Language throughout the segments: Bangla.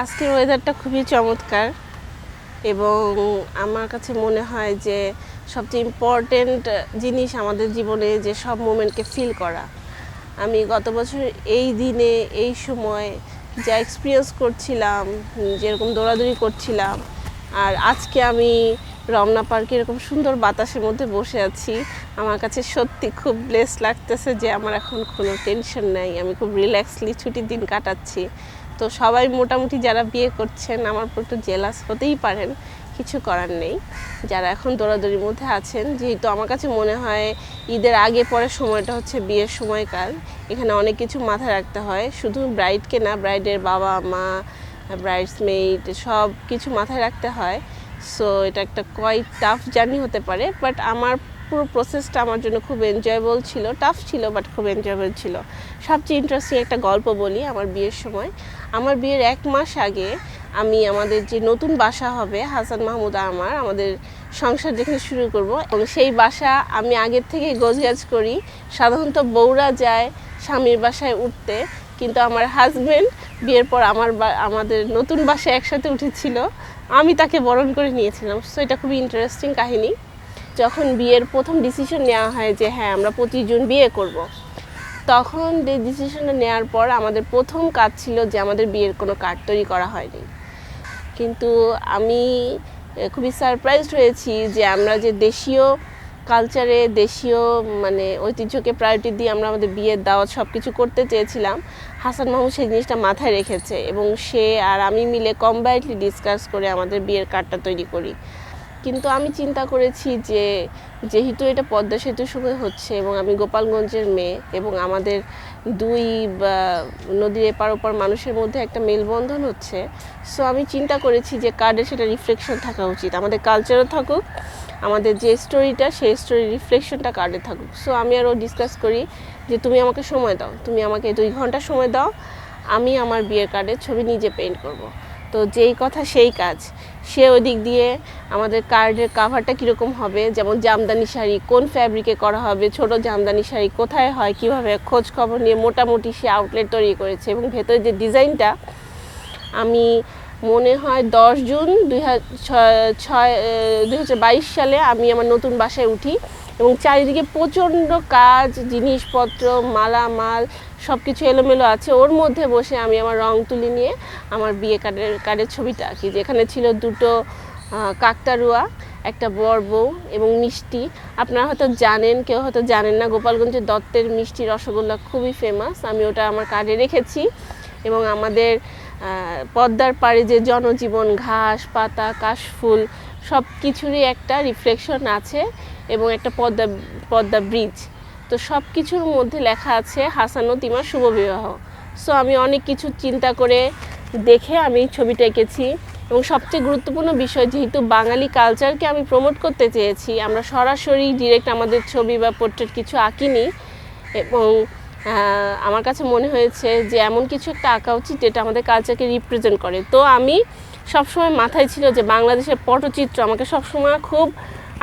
আজকের ওয়েদারটা খুবই চমৎকার এবং আমার কাছে মনে হয় যে সবচেয়ে ইম্পর্টেন্ট জিনিস আমাদের জীবনে যে সব মোমেন্টকে ফিল করা। আমি গত বছর এই দিনে এই সময় যা এক্সপিরিয়েন্স করছিলাম, যেরকম দৌড়াদৌড়ি করছিলাম, আর আজকে আমি রমনা পার্কে এরকম সুন্দর বাতাসের মধ্যে বসে আছি, আমার কাছে সত্যি খুব ব্লেস লাগতেছে যে আমার এখন কোনো টেনশন নাই, আমি খুব রিল্যাক্সলি ছুটির দিন কাটাচ্ছি। তো সবাই মোটামুটি যারা বিয়ে করছেন আমার উপর একটু জেলাস হতেই পারেন, কিছু করার নেই। যারা এখন দৌড়াদৌড়ির মধ্যে আছেন, যেহেতু আমার কাছে মনে হয় ঈদের আগে পরের সময়টা হচ্ছে বিয়ের সময়কাল, এখানে অনেক কিছু মাথায় রাখতে হয়, শুধু ব্রাইডকে না, ব্রাইডের বাবা মা, ব্রাইডসমেইড সব কিছু মাথায় রাখতে হয়। সো এটা একটা কোয়াইট টাফ জার্নি হতে পারে, বাট আমার পুরো প্রসেসটা আমার জন্য খুব এনজয়েবল ছিল। টাফ ছিল বাট খুব এনজয়েবল ছিল। সবচেয়ে ইন্টারেস্টিং একটা গল্প বলি। আমার বিয়ের সময়, আমার বিয়ের 1 মাস আগে আমি আমাদের যে নতুন বাসা হবে হাসান মাহমুদ আমাদের সংসার যেখানে শুরু করব, এবং সেই বাসা আমি আগের থেকে গোছগাছ করি। সাধারণত বউরা যায় স্বামীর বাসায় উঠতে, কিন্তু আমার হাজব্যান্ড বিয়ের পর আমাদের নতুন বাসায় একসাথে উঠেছিল, আমি তাকে বরণ করে নিয়েছিলাম। সো এটা খুবই ইন্টারেস্টিং কাহিনী। যখন বিয়ের প্রথম ডিসিশন নেওয়া হয় যে হ্যাঁ আমরা 25 জুন বিয়ে করব, তখন যে ডিসিশনটা নেওয়ার পর আমাদের প্রথম কাজ ছিল যে আমাদের বিয়ের কোনো কার্ড তৈরি করা হয়নি। কিন্তু আমি খুবই সারপ্রাইজড হয়েছি যে আমরা যে দেশীয় কালচারে, দেশীয় মানে ঐতিহ্যকে প্রায়োরিটি দিয়ে আমরা আমাদের বিয়ের দাওয়াত সব কিছু করতে চেয়েছিলাম, হাসান মাহমুদ সেই জিনিসটা মাথায় রেখেছে এবং সে আর আমি মিলে কম্বাইনলি ডিসকাস করে আমাদের বিয়ের কার্ডটা তৈরি করি। কিন্তু আমি চিন্তা করেছি যে যেহেতু এটা পদ্মা সেতুর সময় হচ্ছে এবং আমি গোপালগঞ্জের মেয়ে এবং আমাদের দুই নদীর এপার ওপার মানুষের মধ্যে একটা মেলবন্ধন হচ্ছে, সো আমি চিন্তা করেছি যে কার্ডে সেটা রিফ্লেকশন থাকা উচিত, আমাদের কালচারও থাকুক, আমাদের যে স্টোরিটা সেই স্টোরির রিফ্লেকশনটা কার্ডে থাকুক। সো আমি আরও ডিসকাস করি যে তুমি আমাকে সময় দাও, তুমি আমাকে 2 ঘন্টা সময় দাও, আমি আমার বিয়ের কার্ডের ছবি নিজে পেইন্ট করব। তো যেই কথা সেই কাজ। সে ওই দিক দিয়ে আমাদের কার্ডের কাভারটা কীরকম হবে, যেমন জামদানি শাড়ি কোন ফ্যাব্রিকে করা হবে, ছোট জামদানি শাড়ি কোথায় হয়, কীভাবে, খোঁজ খবর নিয়ে মোটামুটি সে আউটলেট তৈরি করেছে। এবং ভেতরে যে ডিজাইনটা, আমি মনে হয় 10 জুন 2022 সালে আমি আমার নতুন বাসায় উঠি এবং চারিদিকে প্রচণ্ড কাজ, জিনিসপত্র, মালামাল সব কিছু এলোমেলো আছে। ওর মধ্যে বসে আমি আমার রং তুলি নিয়ে আমার বিয়ে কার্ডের ছবিটা আঁকি, যেখানে ছিল 2টো কাকতাড়ুয়া, একটা বর বউ এবং মিষ্টি। আপনারা হয়তো জানেন, কেউ হয়তো জানেন না, গোপালগঞ্জের দত্তের মিষ্টি রসগোল্লা খুবই ফেমাস। আমি ওটা আমার কার্ডে রেখেছি এবং আমাদের পদ্মার পাড়ে যে জনজীবন, ঘাস পাতা, কাশফুল সব কিছুরই একটা রিফ্লেকশন আছে এবং একটা পদ্মা ব্রিজ। তো সব কিছুর মধ্যে লেখা আছে হাসান ও তিমার শুভ বিবাহ। সো আমি অনেক কিছু চিন্তা করে দেখে আমি ছবিটা এঁকেছি। এবং সবচেয়ে গুরুত্বপূর্ণ বিষয়, যেহেতু বাঙালি কালচারকে আমি প্রমোট করতে চেয়েছি, আমরা সরাসরি ডিরেক্ট আমাদের ছবি বা পোর্ট্রেট কিছু আঁকিনি, এবং আমার কাছে মনে হয়েছে যে এমন কিছু একটা আঁকা উচিত যেটা আমাদের কালচারকে রিপ্রেজেন্ট করে। তো আমি সবসময় মাথায় ছিল যে বাংলাদেশের পটচিত্র আমাকে সবসময় খুব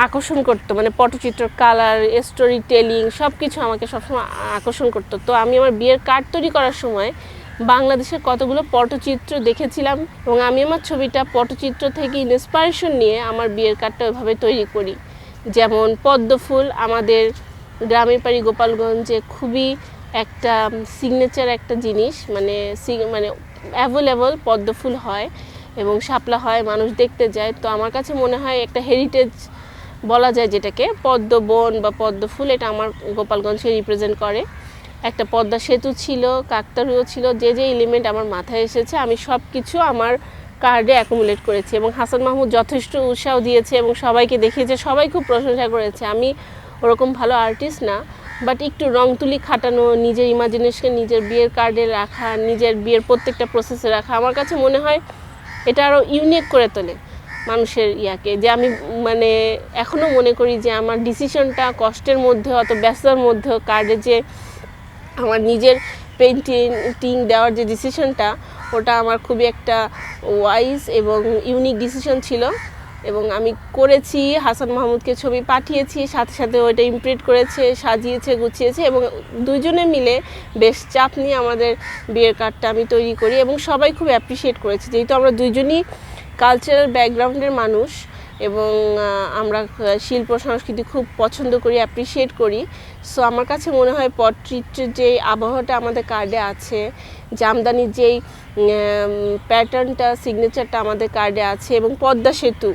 আকর্ষণ করতো, মানে পটচিত্র, কালার, স্টোরি টেলিং সব কিছু আমাকে সবসময় আকর্ষণ করতো। তো আমি আমার বিয়ের কার্ড তৈরি করার সময় বাংলাদেশের কতগুলো পটচিত্র দেখেছিলাম এবং আমি আমার ছবিটা পটচিত্র থেকে ইন্সপিরেশন নিয়ে আমার বিয়ের কার্ডটা ওইভাবে তৈরি করি। যেমন পদ্ম ফুল আমাদের গ্রামের বাড়ি গোপালগঞ্জে খুবই একটা সিগনেচার একটা জিনিস, মানে অ্যাভেলেবল পদ্ম ফুল হয় এবং শাপলা হয়, মানুষ দেখতে যায়। তো আমার কাছে মনে হয় একটা হেরিটেজ বলা যায় যেটাকে, পদ্ম বন বা পদ্ম ফুল, এটা আমার গোপালগঞ্জকে রিপ্রেজেন্ট করে। একটা পদ্মা সেতু ছিল, কাকতাড়ুয়া ছিল, যে যে এলিমেন্ট আমার মাথায় এসেছে আমি সব কিছু আমার কার্ডে অ্যাকুমুলেট করেছি। এবং হাসান মাহমুদ যথেষ্ট উৎসাহ দিয়েছে এবং সবাইকে দেখিয়েছে, সবাই খুব প্রশংসা করেছে। আমি ওরকম ভালো আর্টিস্ট না, বাট একটু রং তুলি খাটানো, নিজের ইমাজিনেশনকে নিজের বিয়ের কার্ডে রাখা, নিজের বিয়ের প্রত্যেকটা প্রসেসে রাখা, আমার কাছে মনে হয় এটা আরও ইউনিক করে তোলে মানুষের ইয়াকে। যে আমি মানে এখনও মনে করি যে আমার ডিসিশনটা কষ্টের মধ্যে, অত ব্যস্ততার মধ্যেও কার্ডে যে আমার নিজের পেইন্টিং দেওয়ার যে ডিসিশনটা, ওটা আমার খুবই একটা ওয়াইজ এবং ইউনিক ডিসিশন ছিল। এবং আমি করেছি, হাসান মাহমুদকে ছবি পাঠিয়েছি, সাথে সাথে ওইটা ইমপ্রিন্ট করেছে, সাজিয়েছে, গুছিয়েছে এবং দুজনে মিলে বেশ চাপ নিয়ে আমাদের বিয়ের কার্ডটা আমি তৈরি করি এবং সবাই খুব অ্যাপ্রিসিয়েট করেছে, যেহেতু আমরা দুইজনই কালচারাল ব্যাকগ্রাউন্ডের মানুষ এবং আমরা শিল্প সংস্কৃতি খুব পছন্দ করি, অ্যাপ্রিসিয়েট করি। সো আমার কাছে মনে হয় পট্রিটের যেই আবহাওয়াটা আমাদের কার্ডে আছে, জামদানির যেই প্যাটার্নটা, সিগনেচারটা আমাদের কার্ডে আছে এবং পদ্মা সেতু,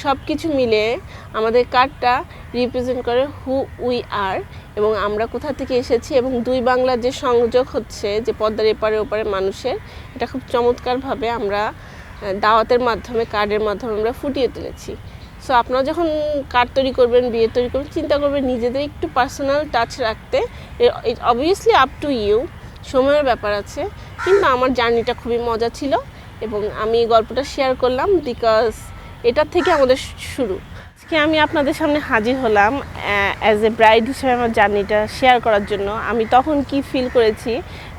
সব কিছু মিলে আমাদের কার্ডটা রিপ্রেজেন্ট করে হু উই আর এবং আমরা কোথা থেকে এসেছি এবং দুই বাংলার যে সংযোগ হচ্ছে, যে পদ্মার এপারে ওপারে মানুষের, এটা খুব চমৎকারভাবে আমরা দাওয়াতের মাধ্যমে, কার্ডের মাধ্যমে আমরা ফুটিয়ে তুলেছি। সো আপনারা যখন কার্ড তৈরি করবেন, বিয়ে তৈরি করবেন, চিন্তা করবেন নিজেদের একটু পার্সোনাল টাচ রাখতে। ইট অবভিয়াসলি আপ টু ইউ, সময়ের ব্যাপার আছে, কিন্তু আমার জার্নিটা খুবই মজা ছিল এবং আমি গল্পটা শেয়ার করলাম বিকজ এটার থেকে আমাদের শুরু। আজকে আমি আপনাদের সামনে হাজির হলাম অ্যাজ এ ব্রাইড হিসেবে আমার জার্নিটা শেয়ার করার জন্য। আমি তখন কি ফিল করেছি,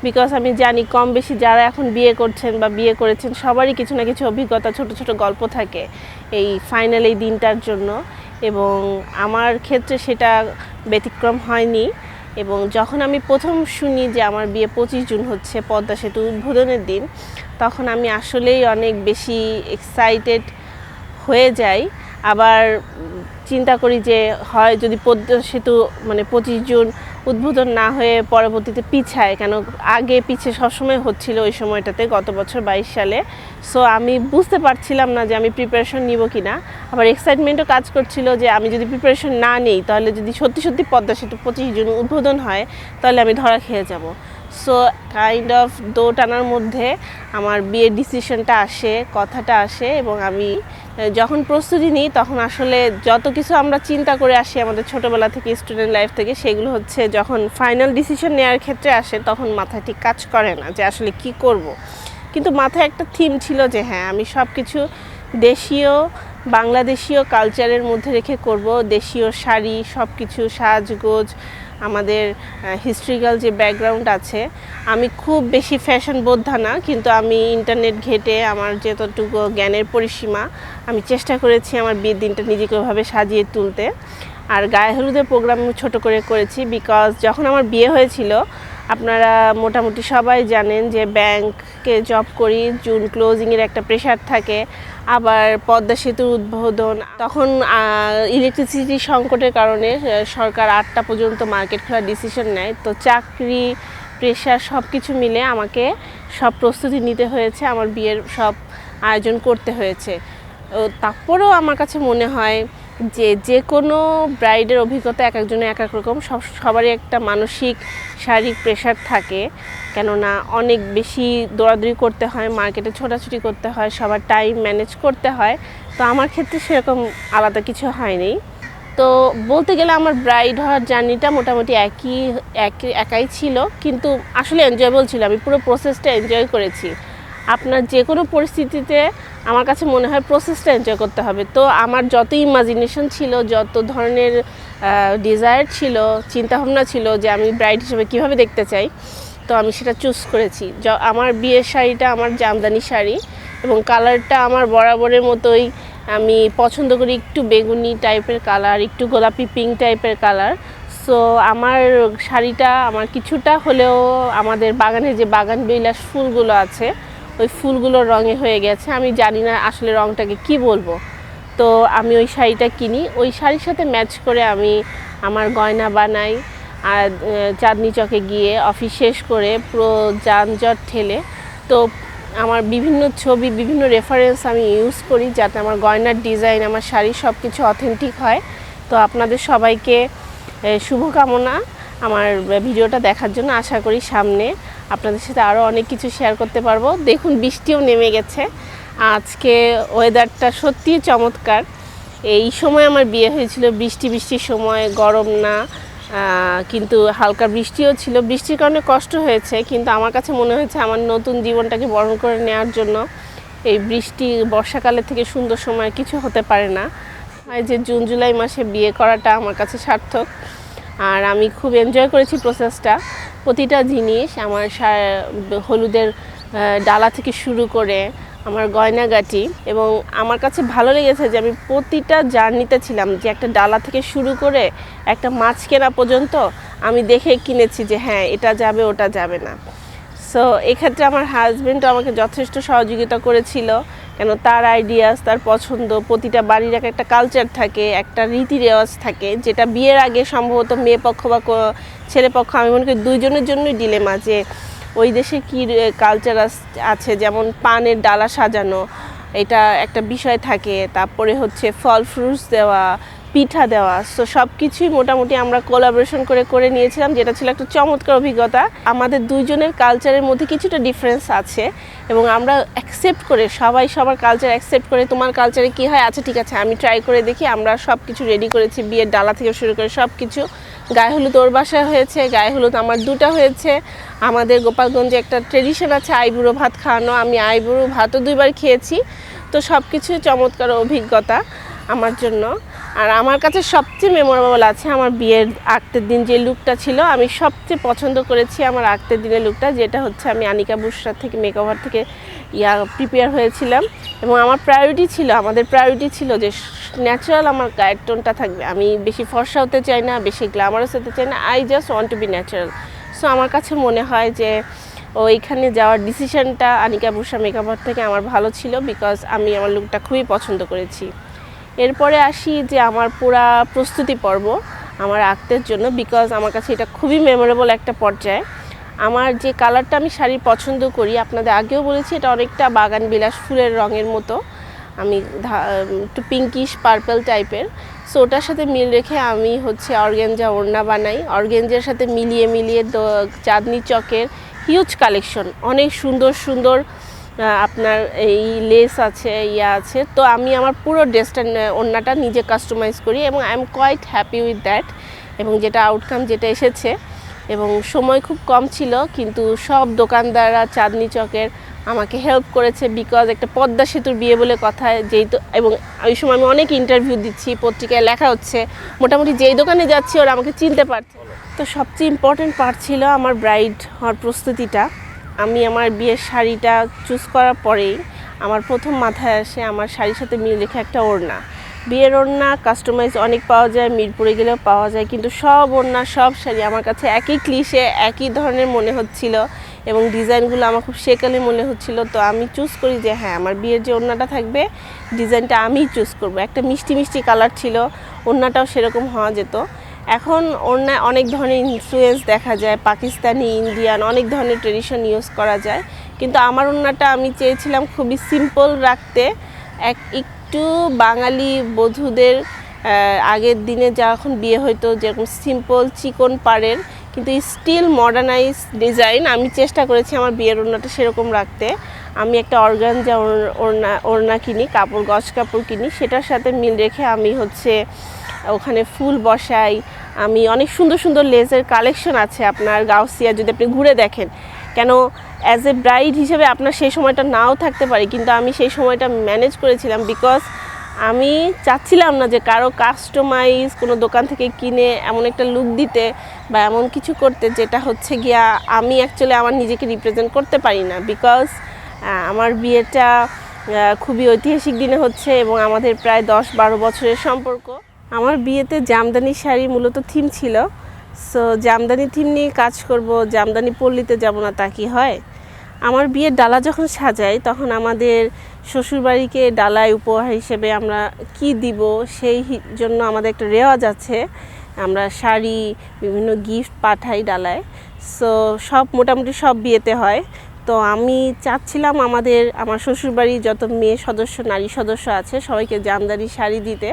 বিকজ আমি জানি কম বেশি যারা এখন বিয়ে করছেন বা বিয়ে করেছেন সবারই কিছু না কিছু অভিজ্ঞতা, ছোট ছোট গল্প থাকে এই ফাইনাল এই দিনটার জন্য, এবং আমার ক্ষেত্রে সেটা ব্যতিক্রম হয়নি। এবং যখন আমি প্রথম শুনি যে আমার বিয়ে 25 জুন হচ্ছে, পদ্মা সেতু উদ্বোধনের দিন, তখন আমি আসলেই অনেক বেশি এক্সাইটেড হয়ে যাই। আবার চিন্তা করি যে হয় যদি পদ্মা সেতু 25 জুন উদ্বোধন না হয়ে পরবর্তীতে পিছায়, কেন আগে পিছে সবসময় হচ্ছিল ওই সময়টাতে, গত বছর 22 সালে। সো আমি বুঝতে পারছিলাম না যে আমি প্রিপারেশন নিব কি না। আবার এক্সাইটমেন্টও কাজ করছিল যে আমি যদি প্রিপারেশন না নিই, তাহলে যদি সত্যি সত্যি পদ্মা সেতু 25 জুন উদ্বোধন হয়, তাহলে আমি ধরা খেয়ে যাব। সো কাইন্ড অফ দো টানার মধ্যে আমার বিয়ের ডিসিশনটা আসে, কথাটা আসে, এবং আমি যখন প্রস্তুতি নিই তখন আসলে যত কিছু আমরা চিন্তা করে আসি আমাদের ছোটোবেলা থেকে, স্টুডেন্ট লাইফ থেকে, সেগুলো হচ্ছে যখন ফাইনাল ডিসিশন নেওয়ার ক্ষেত্রে আসে তখন মাথায় ঠিক কাজ করে না যে আসলে কি করব। কিন্তু মাথায় একটা থিম ছিল যে হ্যাঁ, আমি সব কিছু দেশীয় বাংলাদেশীয় কালচারের মধ্যে রেখে করব। দেশীয় শাড়ি, সব কিছু সাজগোজ, আমাদের হিস্ট্রিক্যাল যে ব্যাকগ্রাউন্ড আছে। আমি খুব বেশি ফ্যাশন বোদ্ধা না, কিন্তু আমি ইন্টারনেট ঘেটে আমার যতটুকু জ্ঞানের পরিসীমা আমি চেষ্টা করেছি আমার বিয়ের দিনটা নিজেকে ওইভাবে সাজিয়ে তুলতে। আর গায়ে হলুদের প্রোগ্রাম ছোট করে করেছি, বিকজ যখন আমার বিয়ে হয়েছিল, আপনারা মোটামুটি সবাই জানেন যে ব্যাংকে জব করি, জুন ক্লোজিংয়ের একটা প্রেশার থাকে, আবার পদ্মা সেতুর উদ্বোধন, তখন ইলেকট্রিসিটি সংকটের কারণে সরকার 8টা পর্যন্ত মার্কেট খোলার ডিসিশন নেয়। তো চাকরি, প্রেশার সব কিছু মিলে আমাকে সব প্রস্তুতি নিতে হয়েছে, আমার বিয়ের সব আয়োজন করতে হয়েছে। তারপরেও আমার কাছে মনে হয় যে কোনো ব্রাইডের অভিজ্ঞতা এক একজনের এক এক রকম, সবারই একটা মানসিক শারীরিক প্রেশার থাকে, কেননা অনেক বেশি দৌড়াদৌড়ি করতে হয়, মার্কেটে ছোটাছুটি করতে হয়, সবার টাইম ম্যানেজ করতে হয়। তো আমার ক্ষেত্রে সেরকম আলাদা কিছু হয়নি। তো বলতে গেলে আমার ব্রাইড হওয়ার জার্নিটা মোটামুটি একাই ছিল, কিন্তু আসলে এনজয়েবল ছিল। আমি পুরো প্রসেসটা এনজয় করেছি। আপনার যে কোনো পরিস্থিতিতে আমার কাছে মনে হয় প্রসেসটা এনজয় করতে হবে। তো আমার যত ইমাজিনেশন ছিল, যত ধরনের ডিজায়ার ছিল, চিন্তাভাবনা ছিল যে আমি ব্রাইড হিসেবে কীভাবে দেখতে চাই, তো আমি সেটা চুজ করেছি। আমার বিয়ের শাড়িটা আমার জামদানি শাড়ি এবং কালারটা আমার বরাবরের মতোই আমি পছন্দ করি, একটু বেগুনি টাইপের কালার, একটু গোলাপি পিঙ্ক টাইপের কালার। সো আমার শাড়িটা আমার কিছুটা হলেও আমাদের বাগানে যে বাগান বিলাস ফুলগুলো আছে, ওই ফুলগুলোর রঙে হয়ে গেছে। আমি জানি না আসলে রঙটাকে কি বলবো। তো আমি ওই শাড়িটা কিনি, ওই শাড়ির সাথে ম্যাচ করে আমি আমার গয়না বানাই। আর চাঁদনি চকে গিয়ে অফিস শেষ করে পুরো যানজট ঠেলে, তো আমার বিভিন্ন ছবি, বিভিন্ন রেফারেন্স আমি ইউজ করি যাতে আমার গয়নার ডিজাইন, আমার শাড়ি সব কিছু অথেন্টিক হয়। তো আপনাদের সবাইকে শুভকামনা আমার ভিডিওটা দেখার জন্য। আশা করি সামনে আপনাদের সাথে আরও অনেক কিছু শেয়ার করতে পারবো। দেখুন বৃষ্টিও নেমে গেছে, আজকে ওয়েদারটা সত্যিই চমৎকার। এই সময় আমার বিয়ে হয়েছিল, বৃষ্টির সময়, গরম না, কিন্তু হালকা বৃষ্টিও ছিল। বৃষ্টির কারণে কষ্ট হয়েছে, কিন্তু আমার কাছে মনে হয়েছে আমার নতুন জীবনটাকে বরণ করে নেওয়ার জন্য এই বৃষ্টি, বর্ষাকালের থেকে সুন্দর সময় কিছু হতে পারে না। হয় যে জুন জুলাই মাসে বিয়ে করাটা আমার কাছে সার্থক। আর আমি খুব এনজয় করেছি প্রসেসটা, প্রতিটা জিনিস, আমার হলুদের ডালা থেকে শুরু করে আমার গয়নাগাটি। এবং আমার কাছে ভালো লেগেছে যে আমি প্রতিটা জার্নিতে ছিলাম, যে একটা ডালা থেকে শুরু করে একটা মাছ কেনা পর্যন্ত আমি দেখে কিনেছি যে হ্যাঁ এটা যাবে ওটা যাবে না। সো এক্ষেত্রে আমার হাজব্যান্ডও আমাকে যথেষ্ট সহযোগিতা করেছিল, কেন তার আইডিয়াস, তার পছন্দ, প্রতিটা বাড়ির একটা কালচার থাকে, একটা রীতি রেওয়াজ থাকে, যেটা বিয়ের আগে সম্ভবত মেয়ে পক্ষ বা ছেলে পক্ষ, আমি মনে করি দুইজনের জন্যই ডিলেমা যে ওই দেশে কী কালচার আছে। যেমন পানের ডালা সাজানো, এটা একটা বিষয় থাকে, তারপরে হচ্ছে ফল ফ্রুটস দেওয়া, পিঠা দেওয়া। সো সব কিছুই মোটামুটি আমরা কোলাবোরেশন করে নিয়েছিলাম, যেটা ছিল একটা চমৎকার অভিজ্ঞতা। আমাদের দুইজনের কালচারের মধ্যে কিছুটা ডিফারেন্স আছে এবং আমরা অ্যাকসেপ্ট করে, সবাই সবার কালচার অ্যাকসেপ্ট করে, তোমার কালচারে কী হয়, আচ্ছা ঠিক আছে আমি ট্রাই করে দেখি। আমরা সব কিছু রেডি করেছি, বিয়ের ডালা থেকে শুরু করে সব কিছু। গায়ে হলুদ ওর বাসায় হয়েছে, গায়ে হলুদ আমার দুটা হয়েছে। আমাদের গোপালগঞ্জে একটা ট্রেডিশন আছে আইবুড়ো ভাত খাওয়ানো, আমি আইবুড়ো ভাতও 2বার খেয়েছি। তো সব কিছু চমৎকার অভিজ্ঞতা আমার জন্য। আর আমার কাছে সবচেয়ে মেমোরেবল আছে আমার বিয়ের আগতের দিন যে লুকটা ছিল, আমি সবচেয়ে পছন্দ করেছি আমার আগতের দিনের লুকটা, যেটা হচ্ছে আমি আনিকা বুশরা থেকে মেকওভার থেকে প্রিপেয়ার হয়েছিলাম। এবং আমার আমাদের প্রায়োরিটি ছিল যে ন্যাচারাল আমার গায়ের টোনটা থাকবে। আমি বেশি ফর্সা হতে চাই না, বেশি গ্ল্যামারাস হতে চাই না, I just want to be natural. So আমার কাছে মনে হয় যে ওইখানে যাওয়ার ডিসিশনটা আনিকা বুশরা মেকওভার থেকে আমার ভালো ছিল, বিকজ আমি আমার লুকটা খুবই পছন্দ করেছি। এরপরে আসি যে আমার পুরা প্রস্তুতি পর্ব আমার আঁকতের জন্য, বিকজ আমার কাছে এটা খুবই মেমোরেবল একটা পর্যায়ে। আমার যে কালারটা আমি শাড়ি পছন্দ করি, আপনাদের আগেও বলেছি, এটা অনেকটা বাগান বিলাস ফুলের রঙের মতো, আমি একটু পিঙ্কিশ পার্পল টাইপের। সো ওটার সাথে মিল রেখে আমি হচ্ছে অর্গেঞ্জা ওড়না বানাই। অর্গেঞ্জার সাথে মিলিয়ে চাঁদনি চকের হিউজ কালেকশন, অনেক সুন্দর সুন্দর আপনার এই লেস আছে, আছে। তো আমি আমার পুরো ড্রেসটা ওড়নাটা নিজে কাস্টমাইজ করি এবং I am quite happy with that. এবং যেটা আউটকাম যেটা এসেছে, এবং সময় খুব কম ছিল, কিন্তু সব দোকানদাররা চাঁদনি চকের আমাকে হেল্প করেছে, বিকজ একটা পদ্মা সেতুর বিয়ে বলে কথা, যেহেতু এবং ওই সময় আমি অনেক ইন্টারভিউ দিচ্ছি, পত্রিকায় লেখা হচ্ছে, মোটামুটি যেই দোকানে যাচ্ছি ওরা আমাকে চিনতে পারছে। তো সবচেয়ে ইম্পর্টেন্ট পার্ট ছিল আমার ব্রাইড হওয়ার প্রস্তুতিটা। আমি আমার বিয়ের শাড়িটা চুজ করার পরেই আমার প্রথম মাথায় আসে আমার শাড়ির সাথে মিল রেখে একটা ওড়না। বিয়ের ওড়না কাস্টমাইজ অনেক পাওয়া যায়, মিরপুরে গেলেও পাওয়া যায়, কিন্তু সব ওড়না সব শাড়ি আমার কাছে একই ক্লিশে, একই ধরনের মনে হচ্ছিল এবং ডিজাইনগুলো আমার খুব শেকালি মনে হচ্ছিল। তো আমি চুজ করি যে হ্যাঁ, আমার বিয়ের যে ওড়নাটা থাকবে ডিজাইনটা আমিই চুজ করব। একটা মিষ্টি মিষ্টি কালার ছিল, ওড়নাটাও সেরকম হওয়া যেত। এখন ওড়নায় অনেক ধরনের ইনফ্লুয়েন্স দেখা যায়, পাকিস্তানি, ইন্ডিয়ান, অনেক ধরনের ট্রেডিশন ইউজ করা যায়, কিন্তু আমার ওড়নাটা আমি চেয়েছিলাম খুবই সিম্পল রাখতে, একটু বাঙালি বধূদের আগের দিনে যখন বিয়ে হইতো যেরকম সিম্পল চিকন পাড়ের, কিন্তু স্টিল মডার্নাইজ ডিজাইন, আমি চেষ্টা করেছি আমার বিয়ের ওড়নাটা সেরকম রাখতে। আমি একটা অর্গানজা ওড়না কিনি, গজ কাপড় কিনি, সেটার সাথে মিল রেখে আমি হচ্ছে ওখানে ফুল বসাই। আমি অনেক সুন্দর সুন্দর লেসের কালেকশন আছে আপনার গাউসিয়া, যদি আপনি ঘুরে দেখেন, কেন অ্যাজ এ ব্রাইড হিসেবে আপনার সেই সময়টা নাও থাকতে পারে, কিন্তু আমি সেই সময়টা ম্যানেজ করেছিলাম, বিকজ আমি চাচ্ছিলাম না যে কারো কাস্টমাইজ কোনো দোকান থেকে কিনে এমন একটা লুক দিতে বা এমন কিছু করতে যেটা হচ্ছে গিয়া আমি অ্যাকচুয়ালি আমার নিজেকে রিপ্রেজেন্ট করতে পারি না, বিকজ আমার বিয়েটা খুবই ঐতিহাসিক দিনে হচ্ছে এবং আমাদের প্রায় 10-12 বছরের সম্পর্ক। আমার বিয়েতে জামদানি শাড়ি মূলত থিম ছিল। সো জামদানি থিম নিয়ে কাজ করব, জামদানি পল্লীতে যাব না তা কি হয়। আমার বিয়ের ডালা যখন সাজাই তখন আমাদের শ্বশুরবাড়িকে ডালায় উপহার হিসেবে আমরা কি দিব সেই জন্য আমাদের একটা রেওয়াজ আছে, আমরা শাড়ি বিভিন্ন গিফট পাঠাই ডালায়। সো সব মোটামুটি সব বিয়েতে হয়। তো আমি চাচ্ছিলাম আমার শ্বশুরবাড়ির যত মেয়ে সদস্য, নারী সদস্য আছে সবাইকে জামদানি শাড়ি দিতে,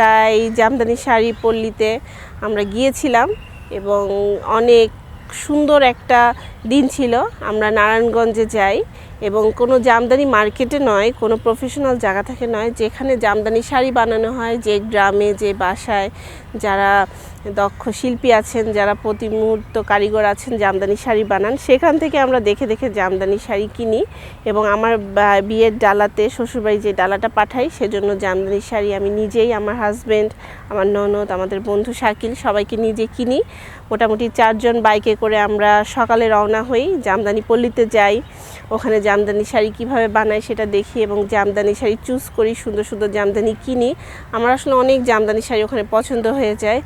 তাই জামদানি শাড়ি পল্লীতে আমরা গিয়েছিলাম এবং অনেক সুন্দর একটা দিন ছিল। আমরা নারায়ণগঞ্জে যাই এবং কোনো জামদানি মার্কেটে নয়, কোনো প্রফেশনাল জায়গা থেকে নয়, যেখানে জামদানি শাড়ি বানানো হয়, যে গ্রামে যে বাসায় যারা দক্ষ শিল্পী আছেন, যারা প্রতি মুহূর্ত কারিগর আছেন জামদানি শাড়ি বানান, সেখান থেকে আমরা দেখে দেখে জামদানি শাড়ি কিনি এবং আমার বিয়ের ডালাতে শ্বশুরবাড়ি যে ডালাটা পাঠাই সেজন্য জামদানি শাড়ি আমি নিজেই, আমার হাজব্যান্ড, আমার ননদ, আমাদের বন্ধু শাকিল সবাইকে নিজে কিনি। মোটামুটি 4 জন বাইকে করে আমরা সকালে রওনা হই, জামদানি পল্লীতে যাই, ওখানে জামদানি শাড়ি কিভাবে বানায় সেটা দেখি এবং জামদানি শাড়ি চুজ করি, সুন্দর সুন্দর জামদানি কিনি। আমার আসলে অনেক জামদানি শাড়ি ওখানে পছন্দ হয়ে যায়।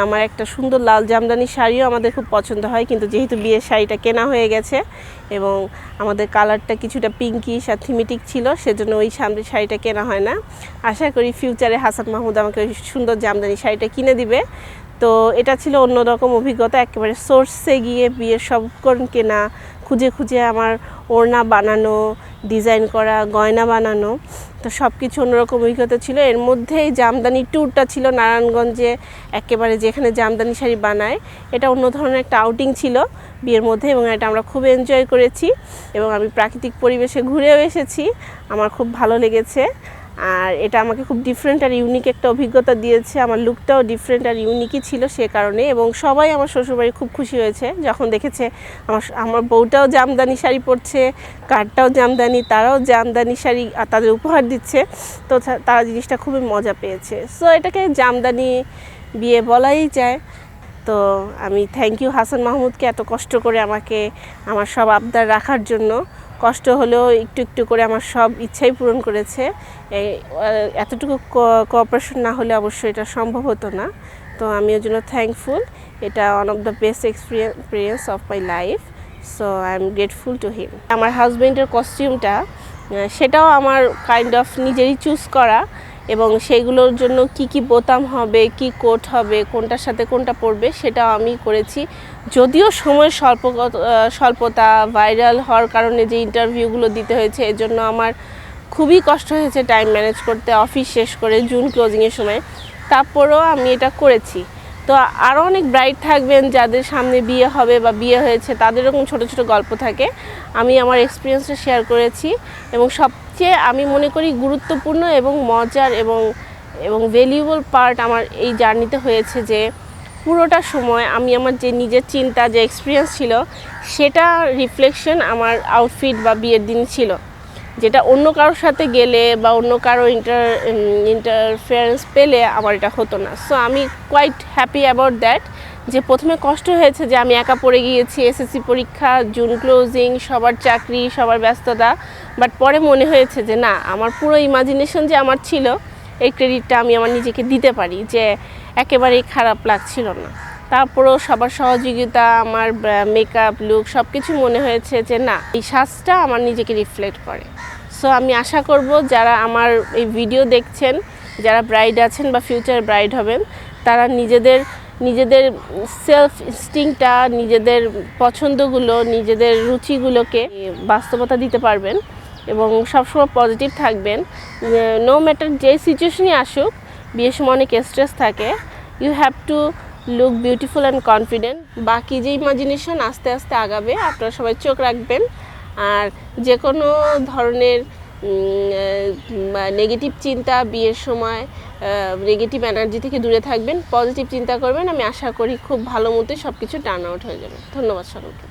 আমার একটা সুন্দর লাল জামদানি শাড়িও আমাদের খুব পছন্দ হয়, কিন্তু যেহেতু বিয়ের শাড়িটা কেনা হয়ে গেছে এবং আমাদের কালারটা কিছুটা পিঙ্কিশ আর থিমেটিক ছিল, সেজন্য ওই শাড়িটা কেনা হয় না। আশা করি ফিউচারে হাসান মাহমুদ আমাকে ওই সুন্দর জামদানি শাড়িটা কিনে দিবে। তো এটা ছিল অন্যরকম অভিজ্ঞতা, একেবারে সোর্সে গিয়ে বিয়ের সব উপকরণ কেনা, খুঁজে খুঁজে আমার ওড়না বানানো, ডিজাইন করা, গয়না বানানো, তো সব কিছু অন্যরকম অভিজ্ঞতা ছিল। এর মধ্যেই জামদানি ট্যুরটা ছিল নারায়ণগঞ্জে, একেবারে যেখানে জামদানি শাড়ি বানায়। এটা অন্য ধরনের একটা আউটিং ছিল বিয়ের মধ্যে এবং এটা আমরা খুব এনজয় করেছি এবং আমি প্রাকৃতিক পরিবেশে ঘুরেও এসেছি, আমার খুব ভালো লেগেছে। আর এটা আমাকে খুব ডিফারেন্ট আর ইউনিক একটা অভিজ্ঞতা দিয়েছে, আমার লুকটাও ডিফারেন্ট আর ইউনিকই ছিল সে কারণে। এবং সবাই আমার শ্বশুরবাড়ি খুব খুশি হয়েছে যখন দেখেছে আমার বউটাও জামদানি শাড়ি পরছে, কারটাও জামদানি, তারাও জামদানি শাড়ি তাদের উপহার দিচ্ছে, তো তারা জিনিসটা খুবই মজা পেয়েছে। সো এটাকে জামদানি বিয়ে বলাই যায়। তো আমি থ্যাংক ইউ হাসান মাহমুদকে এত কষ্ট করে আমাকে আমার সব আবদার রাখার জন্য। কষ্ট হলেও একটু একটু করে আমার সব ইচ্ছাই পূরণ করেছে। এতটুকু কোঅপারেশন না হলে অবশ্যই এটা সম্ভব হতো না। তো আমি ওর জন্য থ্যাঙ্কফুল। এটা one of the best experience of my life. So I am grateful to him. আমার হাজব্যান্ডের কস্টিউমটা সেটাও আমার কাইন্ড অফ নিজেরই চুজ করা এবং সেইগুলোর জন্য কি কি বোতাম হবে, কি কোট হবে, কোনটার সাথে কোনটা পরবে সেটাও আমি করেছি। যদিও সময় স্বল্পতা, ভাইরাল হওয়ার কারণে যে ইন্টারভিউগুলো দিতে হয়েছে এজন্য আমার খুবই কষ্ট হয়েছে টাইম ম্যানেজ করতে, অফিস শেষ করে জুন ক্লোজিংয়ের সময়, তারপরেও আমি এটা করেছি। তো আরও অনেক ব্রাইড থাকবেন যাদের সামনে বিয়ে হবে বা বিয়ে হয়েছে, তাদের এরকম ছোটো ছোটো গল্প থাকে। আমি আমার এক্সপিরিয়েন্সটা শেয়ার করেছি এবং সবচেয়ে আমি মনে করি গুরুত্বপূর্ণ এবং মজার এবং ভ্যালুয়েবল পার্ট আমার এই জার্নিতে হয়েছে যে পুরোটা সময় আমি আমার যে নিজের চিন্তা, যে এক্সপিরিয়েন্স ছিল সেটা রিফ্লেকশন আমার আউটফিট বা বিয়ের দিন ছিল, যেটা অন্য কারোর সাথে গেলে বা অন্য কারো ইন্টারফারেন্স পেলে আমার এটা হতো না। সো আমি কোয়াইট হ্যাপি অ্যাবাউট দ্যাট। যে প্রথমে কষ্ট হয়েছে যে আমি একা পড়ে গিয়েছি, এসএসসি পরীক্ষা, জুন ক্লোজিং, সবার চাকরি, সবার ব্যস্ততা, বাট পরে মনে হয়েছে যে না, আমার পুরো ইমাজিনেশন যে আমার ছিল এই ক্রেডিটটা আমি আমার নিজেকে দিতে পারি, যে একেবারেই খারাপ লাগছিল না। তারপরেও সবার সহযোগিতা, আমার মেকআপ, লুক সব কিছু মনে হয়েছে যে না, এই সাজটা আমার নিজেকে রিফ্লেক্ট করে। সো আমি আশা করব যারা আমার এই ভিডিও দেখছেন, যারা ব্রাইড আছেন বা ফিউচার ব্রাইড হবেন, তারা নিজেদের সেলফ ইনস্টিংক্টটা, নিজেদের পছন্দগুলো, নিজেদের রুচিগুলোকে বাস্তবতা দিতে পারবেন এবং সবসময় পজিটিভ থাকবেন। নো ম্যাটার যে সিচুয়েশনই আসুক, বিয়ের সময় অনেক স্ট্রেস থাকে, you have to look beautiful and confident. বাকি যে ইমাজিনেশন আস্তে আস্তে আগাবে, আপনারা সবাই চোখ রাখবেন। আর যে কোনো ধরনের নেগেটিভ চিন্তা বিয়ের সময়, নেগেটিভ এনার্জি থেকে দূরে থাকবেন, পজিটিভ চিন্তা করবেন। আমি আশা করি খুব ভালো মতোই সব কিছু টার্ন আউট হয়ে যাবে। ধন্যবাদ সকলকে।